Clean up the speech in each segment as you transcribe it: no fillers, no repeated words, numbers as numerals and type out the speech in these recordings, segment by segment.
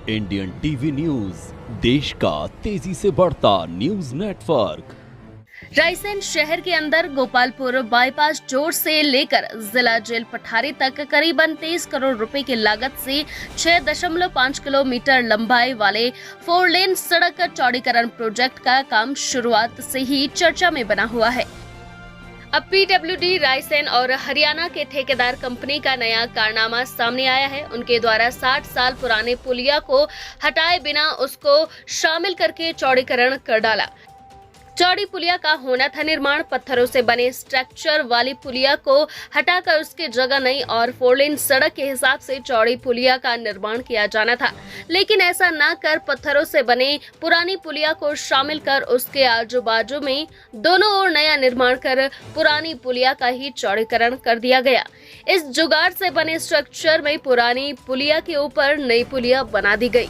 Indian TV news, देश का तेजी से बढ़ता न्यूज नेटवर्क। रायसेन शहर के अंदर गोपालपुर बाईपास जोड़ से लेकर जिला जेल पठारी तक करीबन 23 करोड़ रुपए की लागत से 6.5 किलोमीटर लंबाई वाले 4 लेन सड़क चौड़ीकरण प्रोजेक्ट का काम शुरुआत से ही चर्चा में बना हुआ है। अब पीडब्ल्यूडी रायसेन और हरियाणा के ठेकेदार कंपनी का नया कारनामा सामने आया है। उनके द्वारा 60 साल पुराने पुलिया को हटाए बिना उसको शामिल करके चौड़ीकरण कर डाला। चौड़ी पुलिया का होना था निर्माण, पत्थरों से बने स्ट्रक्चर वाली पुलिया को हटाकर उसकी जगह नई और 4 लेन सड़क के हिसाब से चौड़ी पुलिया का निर्माण किया जाना था, लेकिन ऐसा न कर पत्थरों से बने पुरानी पुलिया को शामिल कर उसके आजू बाजू में दोनों ओर नया निर्माण कर पुरानी पुलिया का ही चौड़ीकरण कर दिया गया। इस जुगाड़ से बने स्ट्रक्चर में पुरानी पुलिया के ऊपर नई पुलिया बना दी गई।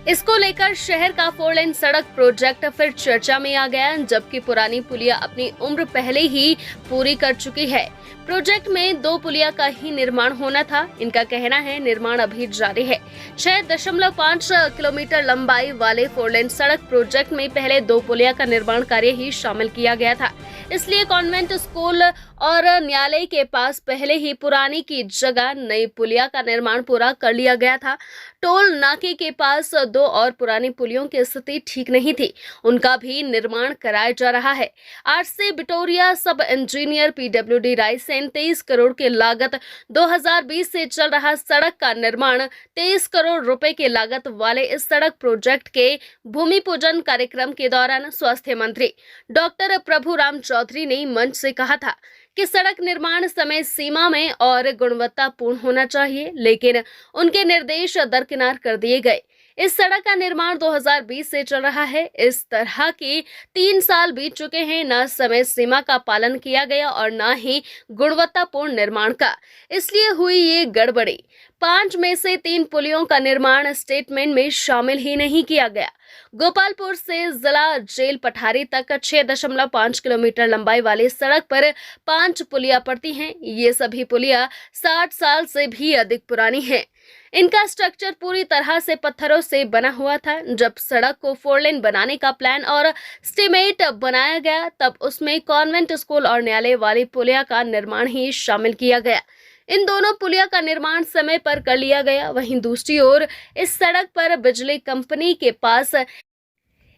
इसको लेकर शहर का 4 लेन सड़क प्रोजेक्ट फिर चर्चा में आ गया, जबकि पुरानी पुलिया अपनी उम्र पहले ही पूरी कर चुकी है। प्रोजेक्ट में 2 पुलिया का ही निर्माण होना था। इनका कहना है निर्माण अभी जारी है। 6.5 किलोमीटर लंबाई वाले 4 लेन सड़क प्रोजेक्ट में पहले 2 पुलिया का निर्माण कार्य ही शामिल किया गया था, इसलिए कॉन्वेंट स्कूल और न्यायालय के पास पहले ही पुरानी की जगह नई पुलिया का निर्माण पूरा कर लिया गया था। टोल नाके के पास 2 और पुरानी पुलियों की स्थिति ठीक नहीं थी, उनका भी निर्माण कराया जा रहा है। आरसी बिटोरिया सब इंजीनियर पीडब्ल्यूडी रायसेन 23 करोड़ की लागत 2020 से चल रहा सड़क का निर्माण 23 करोड़ रुपए की लागत वाले इस सड़क प्रोजेक्ट के भूमि पूजन कार्यक्रम के दौरान स्वास्थ्य मंत्री डॉक्टर प्रभुराम चौधरी ने मंच से कहा था कि सड़क निर्माण समय सीमा में और गुणवत्तापूर्ण होना चाहिए, लेकिन उनके निर्देश दरकिनार कर दिए गए। इस सड़क का निर्माण 2020 से चल रहा है। इस तरह की 3 साल बीत चुके हैं, न समय सीमा का पालन किया गया और न ही गुणवत्तापूर्ण निर्माण का, इसलिए हुई ये गड़बड़ी। 5 में से 3 पुलियों का निर्माण स्टेटमेंट में शामिल ही नहीं किया गया। गोपालपुर से जिला जेल पठारी तक 6.5 किलोमीटर लंबाई वाली सड़क पर 5 पुलिया पड़ती हैं। ये सभी पुलिया 60 साल से भी अधिक पुरानी हैं। इनका स्ट्रक्चर पूरी तरह से पत्थरों से बना हुआ था। जब सड़क को 4 लेन बनाने का प्लान और एस्टीमेट बनाया गया, तब उसमें कॉन्वेंट स्कूल और न्यायालय वाली पुलिया का निर्माण ही शामिल किया गया। इन दोनों पुलिया का निर्माण समय पर कर लिया गया। वहीं दूसरी ओर इस सड़क पर बिजली कंपनी के पास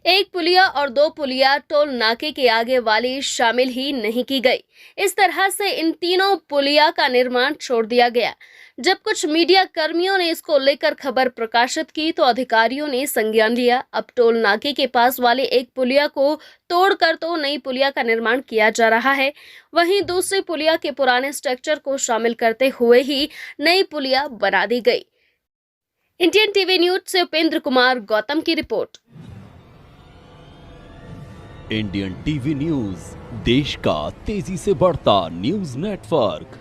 1 पुलिया और 2 पुलिया टोल नाके के आगे वाली शामिल ही नहीं की गई। इस तरह से इन तीनों पुलिया का निर्माण छोड़ दिया गया। जब कुछ मीडिया कर्मियों ने इसको लेकर खबर प्रकाशित की, तो अधिकारियों ने संज्ञान लिया। अब टोल नाके के पास वाले 1 पुलिया को तोड़कर तो नई पुलिया का निर्माण किया जा रहा है, वहीं दूसरी पुलिया के पुराने स्ट्रक्चर को शामिल करते हुए ही नई पुलिया बना दी गई। इंडियन टीवी न्यूज से उपेंद्र कुमार गौतम की रिपोर्ट। इंडियन टीवी न्यूज, देश का तेजी से बढ़ता न्यूज नेटवर्क।